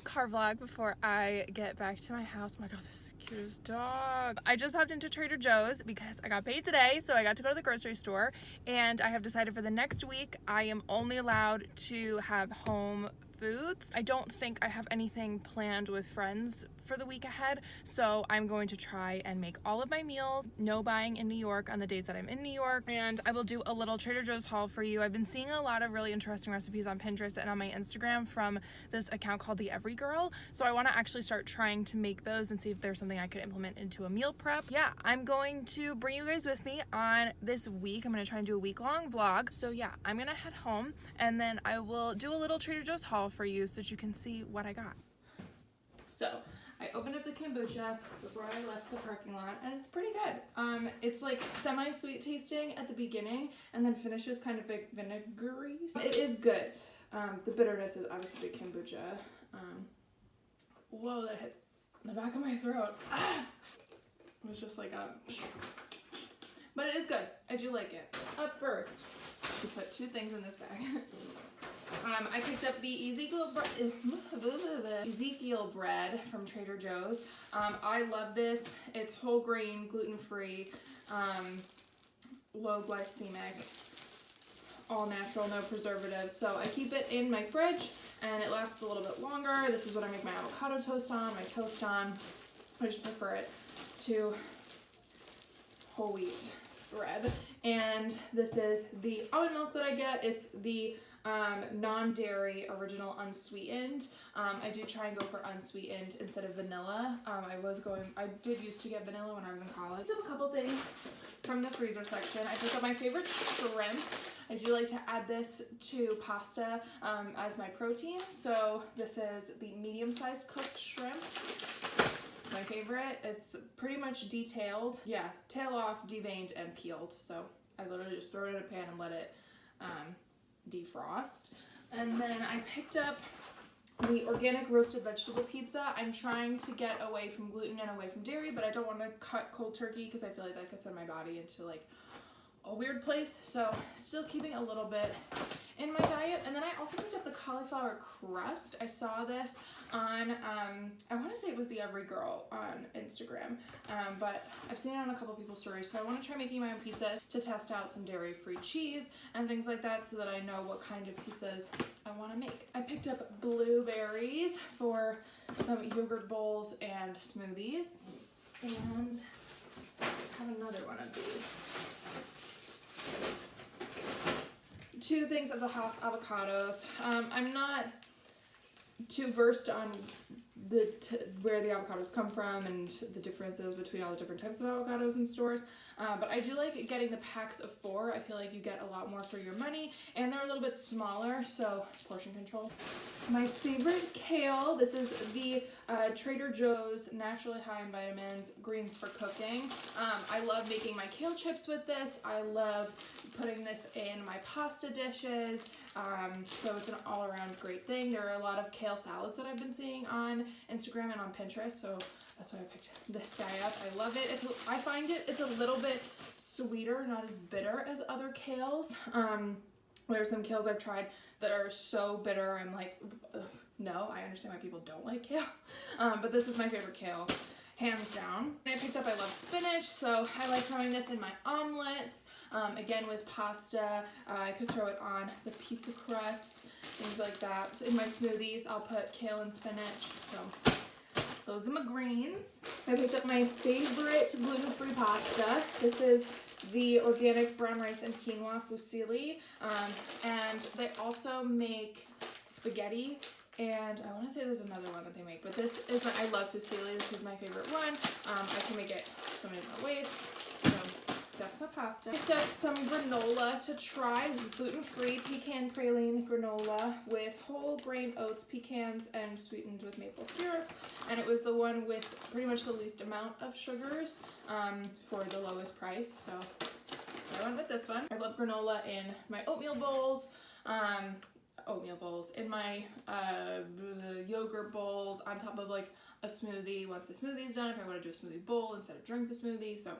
car vlog before I get back to my house. Oh my god, this is the cutest dog. I just popped into Trader Joe's because I got paid today, so I got to go to the grocery store, and I have decided for the next week I am only allowed to have home foods. I don't think I have anything planned with friends for the week ahead, so I'm going to try and make all of my meals. No buying in New York on the days that I'm in New York, and I will do a little Trader Joe's haul for you. I've been seeing a lot of really interesting recipes on Pinterest and on my Instagram from this account called The Every Girl, so I want to actually start trying to make those and see if there's something I could implement into a meal prep. Yeah, I'm going to bring you guys with me on this week. I'm going to try and do a week-long vlog. So yeah, I'm going to head home and then I will do a little Trader Joe's haul for you so that you can see what I got. So I opened up the kombucha before I left the parking lot, and it's pretty good. It's like semi-sweet tasting at the beginning and then finishes kind of like vinegary. It is good. The bitterness is obviously the kombucha. Whoa, that hit the back of my throat. Ah! It was just like a... But it is good. I do like it. Up first, we put two things in this bag. I picked up the Ezekiel bread from Trader Joe's. I love this. It's whole grain, gluten-free, low glycemic, all natural, no preservatives. So I keep it in my fridge and it lasts a little bit longer. This is what I make my avocado toast on, my toast on. I just prefer it to whole wheat bread. And this is the almond milk that I get. It's the non-dairy original unsweetened. I do try and go for unsweetened instead of vanilla. I did used to get vanilla when I was in college. I took a couple things from the freezer section. I picked up my favorite shrimp. I do like to add this to pasta as my protein. So this is the medium-sized cooked shrimp. It's my favorite. It's pretty much detailed. Yeah, tail off, deveined, and peeled. So I literally just throw it in a pan and let it defrost. And then I picked up the organic roasted vegetable pizza. I'm trying to get away from gluten and away from dairy, but I don't want to cut cold turkey because I feel like that gets in my body into like a weird place. So still keeping a little bit in my diet. And then I also picked up the cauliflower crust. I saw this on, I want to say it was the Every Girl on Instagram, but I've seen it on a couple people's stories. So I want to try making my own pizzas to test out some dairy-free cheese and things like that so that I know what kind of pizzas I want to make. I picked up blueberries for some yogurt bowls and smoothies. And I have another one of these. Two things of the Hass avocados. I'm not too versed on where the avocados come from and the differences between all the different types of avocados in stores, but I do like getting the packs of 4. I feel like you get a lot more for your money, and they're a little bit smaller, so portion control. My favorite kale, this is the Trader Joe's naturally high in vitamins greens for cooking. I love making my kale chips with this. I love putting this in my pasta dishes, so it's an all-around great thing. There are a lot of kale salads that I've been seeing on Instagram and on Pinterest, so that's why I picked this guy up. I love it. I find it's a little bit sweeter, not as bitter as other kales. There are some kales I've tried that are so bitter, I'm like, ugh, no, I understand why people don't like kale, but this is my favorite kale, hands down. I picked up, I love spinach, so I like throwing this in my omelets. Again, with pasta, I could throw it on the pizza crust, things like that. So in my smoothies, I'll put kale and spinach, so those are my greens. I picked up my favorite gluten-free pasta. This is the organic brown rice and quinoa fusilli, and they also make spaghetti, and I want to say there's another one that they make, but this is I love fusilli. This is my favorite one. I can make it so many different ways, so that's my pasta. I picked up some granola to try. This is gluten-free pecan praline granola with whole grain oats, pecans, and sweetened with maple syrup, and it was the one with pretty much the least amount of sugars for the lowest price, so I went with this one. I love granola in my oatmeal bowls, in my yogurt bowls, on top of like a smoothie once the smoothie's done, if I want to do a smoothie bowl instead of drink the smoothie, so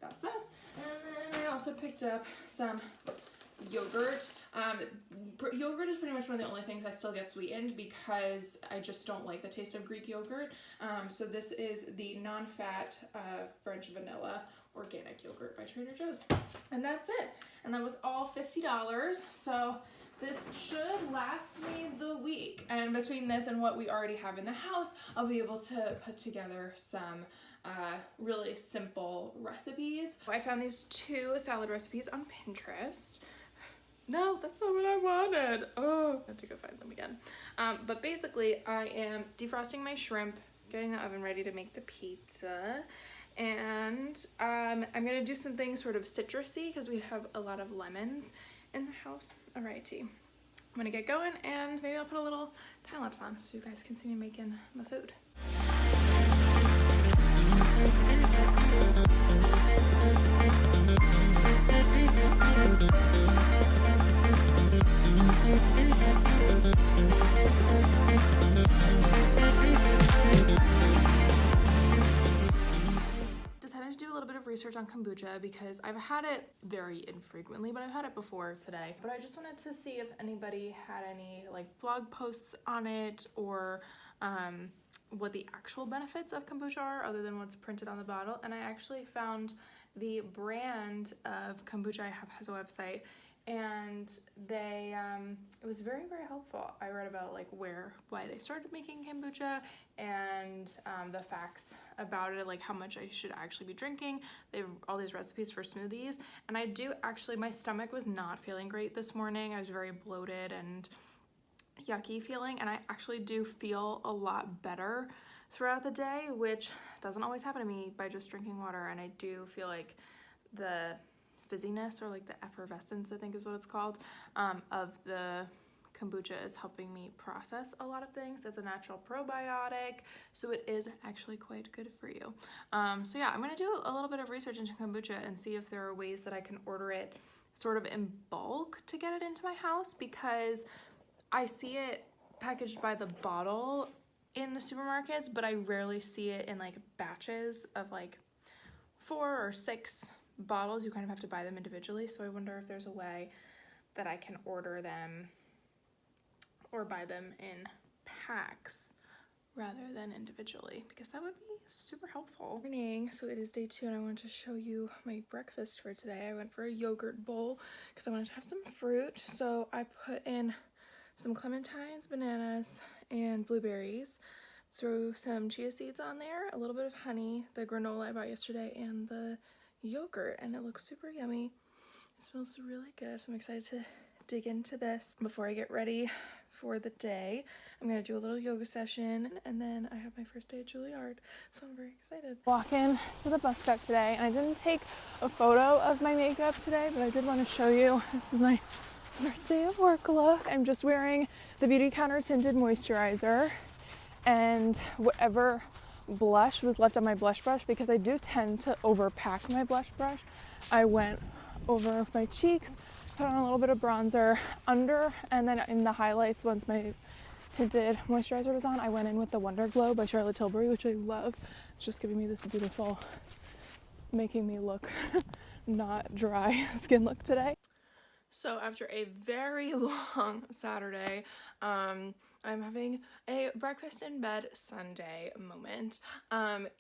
that's that. And then I also picked up some yogurt. Yogurt is pretty much one of the only things I still get sweetened because I just don't like the taste of Greek yogurt. So this is the non-fat French vanilla organic yogurt by Trader Joe's. And that's it. And that was all $50. So this should last me the week. And between this and what we already have in the house, I'll be able to put together some really simple recipes. I found these 2 salad recipes on Pinterest. No, that's not what I wanted. Oh, I have to go find them again. But basically, I am defrosting my shrimp, getting the oven ready to make the pizza. And I'm gonna do some things sort of citrusy because we have a lot of lemons in the house. Alrighty, I'm gonna get going and maybe I'll put a little time lapse on so you guys can see me making my food. Decided to do a little bit of research on kombucha because I've had it very infrequently, but I've had it before today. But I just wanted to see if anybody had any like blog posts on it or what the actual benefits of kombucha are other than what's printed on the bottle. And I actually found the brand of kombucha I have has a website, and they it was very, very helpful. I read about like why they started making kombucha and the facts about it, like how much I should actually be drinking. They have all these recipes for smoothies, and I do actually, my stomach was not feeling great this morning. I was very bloated and yucky feeling, and I actually do feel a lot better throughout the day, which doesn't always happen to me by just drinking water. And I do feel like the fizziness, or like the effervescence, I think is what it's called, of the kombucha is helping me process a lot of things. It's a natural probiotic, so it is actually quite good for you. So yeah, I'm gonna do a little bit of research into kombucha and see if there are ways that I can order it sort of in bulk to get it into my house, because I see it packaged by the bottle in the supermarkets, but I rarely see it in like batches of like 4 or 6 bottles. You kind of have to buy them individually. So I wonder if there's a way that I can order them or buy them in packs rather than individually, because that would be super helpful. Morning, so it is day 2 and I wanted to show you my breakfast for today. I went for a yogurt bowl because I wanted to have some fruit. So I put in some clementines, bananas, and blueberries. Threw some chia seeds on there, a little bit of honey, the granola I bought yesterday, and the yogurt, and it looks super yummy. It smells really good, so I'm excited to dig into this. Before I get ready for the day, I'm gonna do a little yoga session, and then I have my first day at Juilliard, so I'm very excited. Walking to the bus stop today, and I didn't take a photo of my makeup today, but I did want to show you. This is my first day of work look. I'm just wearing the Beauty Counter Tinted Moisturizer and whatever blush was left on my blush brush, because I do tend to overpack my blush brush. I went over my cheeks, put on a little bit of bronzer under, and then in the highlights, once my tinted moisturizer was on, I went in with the Wonder Glow by Charlotte Tilbury, which I love. It's just giving me this beautiful, making me look not dry skin look today. So after a very long Saturday, I'm having a breakfast in bed Sunday moment.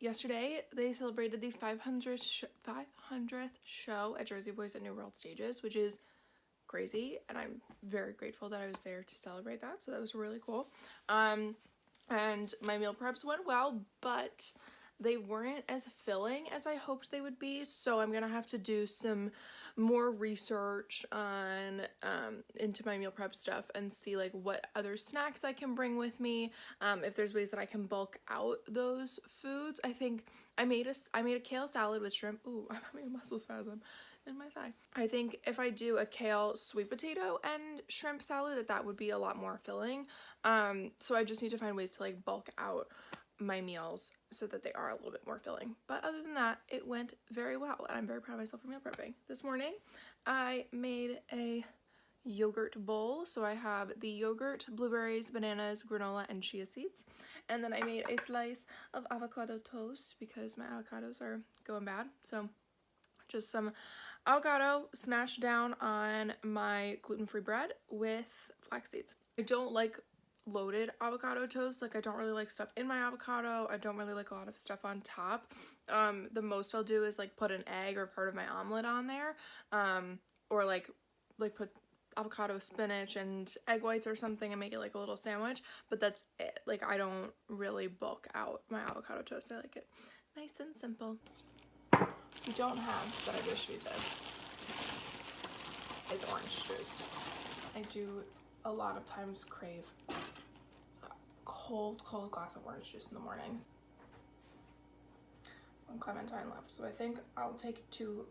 Yesterday, they celebrated the 500th show at Jersey Boys at New World Stages, which is crazy, and I'm very grateful that I was there to celebrate that, so that was really cool. And my meal preps went well, but they weren't as filling as I hoped they would be, so I'm gonna have to do some more research on into my meal prep stuff and see like what other snacks I can bring with me, if there's ways that I can bulk out those foods. I think I made a kale salad with shrimp. Ooh, I'm having a muscle spasm in my thigh. I think if I do a kale, sweet potato, and shrimp salad, that would be a lot more filling. So I just need to find ways to like bulk out my meals so that they are a little bit more filling. But other than that, it went very well, and I'm very proud of myself for meal prepping. This morning, I made a yogurt bowl. So I have the yogurt, blueberries, bananas, granola, and chia seeds. And then I made a slice of avocado toast because my avocados are going bad. So just some avocado smashed down on my gluten-free bread with flax seeds. I don't like loaded avocado toast. Like, I don't really like stuff in my avocado. I don't really like a lot of stuff on top. The most I'll do is like put an egg or part of my omelet on there, or like put avocado, spinach, and egg whites or something and make it like a little sandwich, but that's it. Like, I don't really bulk out my avocado toast. I like it nice and simple. We don't have, but I wish we did, is orange juice. I do a lot of times crave a cold glass of orange juice in the mornings. One clementine left, so I think I'll take 2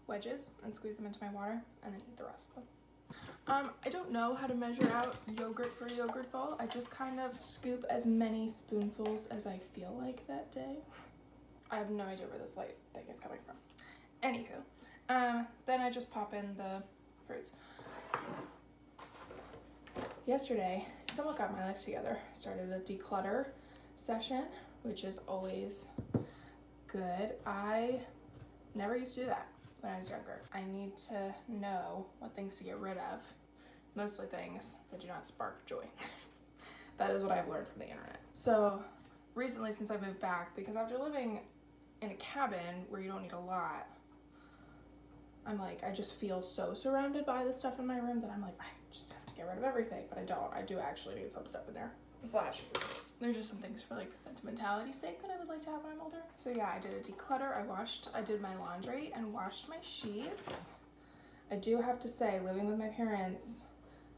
wedges and squeeze them into my water and then eat the rest of them. I don't know how to measure out yogurt for a yogurt bowl. I just kind of scoop as many spoonfuls as I feel like that day. I have no idea where this light thing is coming from. Anywho, then I just pop in the fruits. Yesterday, someone got my life together. Started a declutter session, which is always good. I never used to do that when I was younger. I need to know what things to get rid of, mostly things that do not spark joy. That is what I've learned from the internet. So recently, since I moved back, because after living in a cabin where you don't need a lot, I'm like, I just feel so surrounded by the stuff in my room that I'm like, I just have to get rid of everything, but I don't. I do actually need some stuff in there. Slash, there's just some things for like sentimentality's sake that I would like to have when I'm older. So yeah, I did a declutter. I did my laundry and washed my sheets. I do have to say, living with my parents,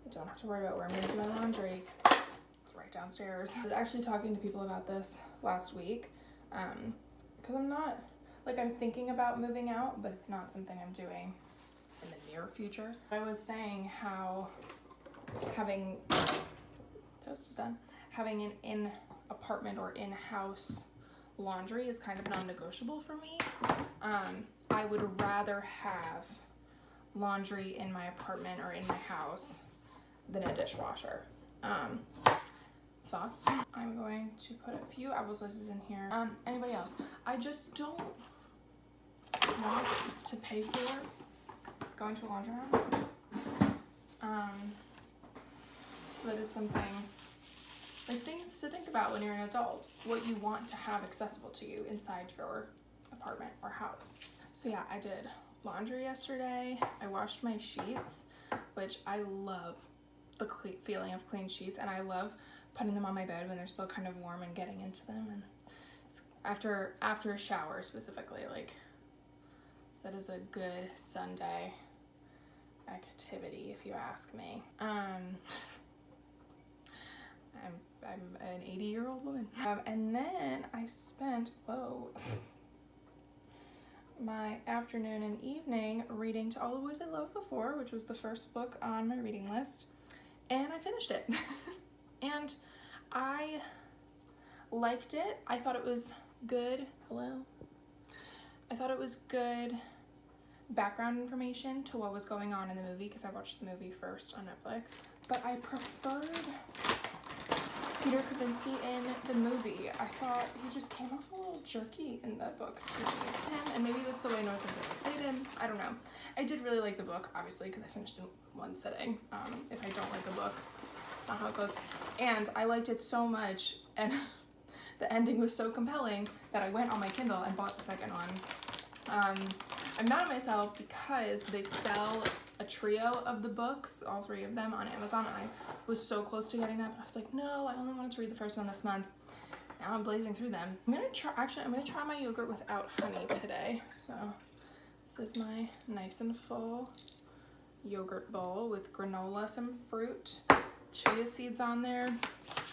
I don't have to worry about where I'm gonna do my laundry because it's right downstairs. I was actually talking to people about this last week, because I'm not, like, I'm thinking about moving out, but it's not something I'm doing in the near future. I was saying how having, toast is done, having an in-apartment or in-house laundry is kind of non-negotiable for me. I would rather have laundry in my apartment or in my house than a dishwasher. Thoughts? I'm going to put a few apple slices in here. Anybody else? I just don't want to pay for going to a laundromat. So that is something, like, things to think about when you're an adult, what you want to have accessible to you inside your apartment or house. So yeah, I did laundry yesterday. I washed my sheets, which I love the feeling of clean sheets, and I love putting them on my bed when they're still kind of warm and getting into them, and after a shower specifically, like, that is a good Sunday activity if you ask me. I'm an 80-year-old woman. And then I spent, my afternoon and evening reading To All the Boys I Loved Before, which was the first book on my reading list, and I finished it. And I liked it. I thought it was good. Hello? I thought it was good background information to what was going on in the movie, because I watched the movie first on Netflix. But I preferred Peter Kavinsky in the movie. I thought he just came off a little jerky in the book to me. And maybe that's the way Noah Centineo played him. I don't know. I did really like the book, obviously, because I finished in one sitting. If I don't like a book, that's not how it goes. And I liked it so much, and the ending was so compelling that I went on my Kindle and bought the second one. I'm mad at myself because they sell a trio of the books, all 3 of them, on Amazon, and I was so close to getting that, but I was like, no, I only wanted to read the first one this month. Now I'm blazing through them. I'm gonna try my yogurt without honey today. So this is my nice and full yogurt bowl with granola, some fruit, chia seeds on there.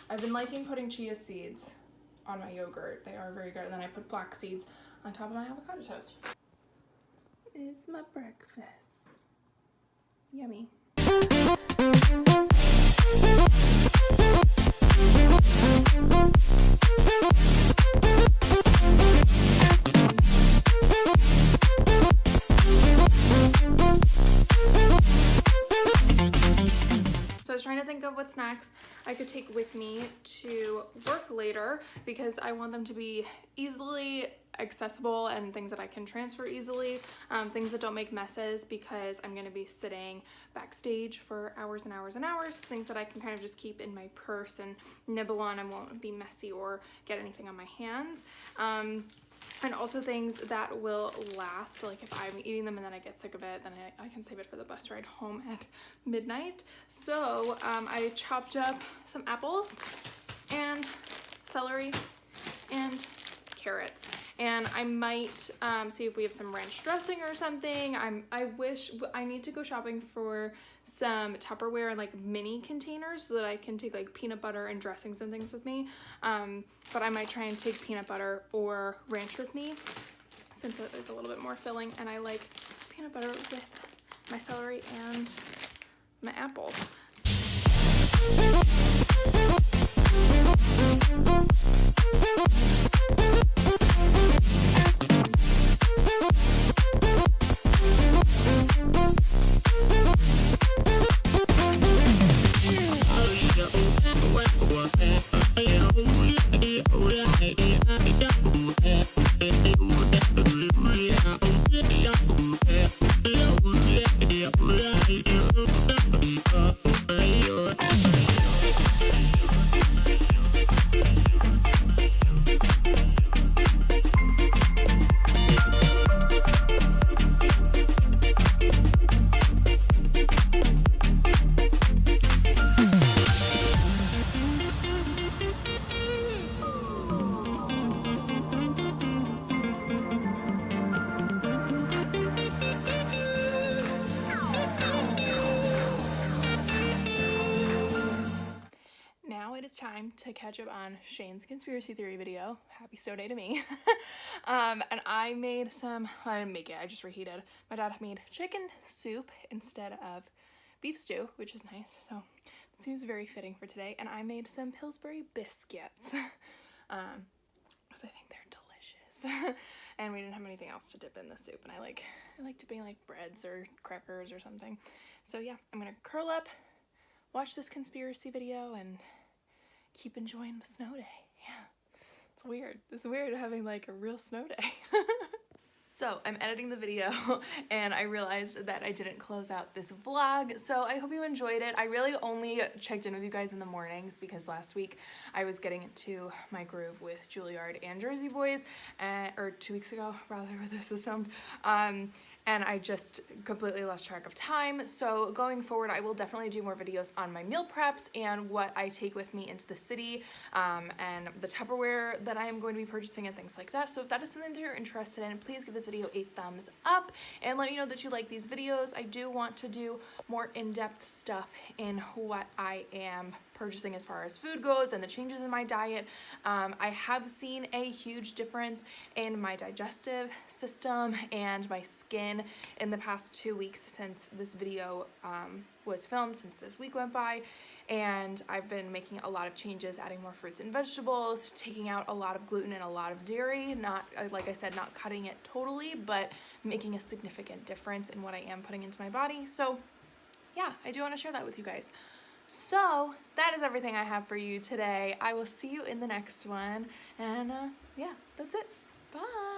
I've been liking putting chia seeds on my yogurt. They are very good. And then I put flax seeds on top of my avocado toast. Is my breakfast. Yummy. So I was trying to think of what snack snacks I could take with me to work later, because I want them to be easily accessible and things that I can transfer easily, things that don't make messes, because I'm gonna be sitting backstage for hours and hours and hours, things that I can kind of just keep in my purse and nibble on and won't be messy or get anything on my hands. And also things that will last, like if I'm eating them and then I get sick of it, then I can save it for the bus ride home at midnight. So I chopped up some apples and celery and carrots, and I might see if we have some ranch dressing or something. I need to go shopping for some Tupperware and like mini containers so that I can take like peanut butter and dressings and things with me, but I might try and take peanut butter or ranch with me, since it is a little bit more filling, and I like peanut butter with my celery and my apples. Time to catch up on Shane's conspiracy theory video. Happy so day to me. And I made some, I didn't make it, I just reheated. My dad made chicken soup instead of beef stew, which is nice, so it seems very fitting for today. And I made some Pillsbury biscuits, because I think they're delicious. And we didn't have anything else to dip in the soup, and I like dipping like breads or crackers or something. So yeah, I'm gonna curl up, watch this conspiracy video, and keep enjoying the snow day. Yeah, it's weird. It's weird having like a real snow day. So I'm editing the video and I realized that I didn't close out this vlog, so I hope you enjoyed it. I really only checked in with you guys in the mornings because last week I was getting into my groove with Juilliard and Jersey Boys, or 2 weeks ago rather, where this was filmed, and I just completely lost track of time. So going forward, I will definitely do more videos on my meal preps and what I take with me into the city, and the Tupperware that I am going to be purchasing and things like that. So if that is something that you're interested in, please give this video a thumbs up and let me know that you like these videos. I do want to do more in-depth stuff in what I am purchasing as far as food goes and the changes in my diet. I have seen a huge difference in my digestive system and my skin in the past 2 weeks since this video was filmed, since this week went by, and I've been making a lot of changes, adding more fruits and vegetables, taking out a lot of gluten and a lot of dairy, not, like I said, not cutting it totally, but making a significant difference in what I am putting into my body. So yeah, I do want to share that with you guys. So that is everything I have for you today. I will see you in the next one, and yeah, that's it. Bye.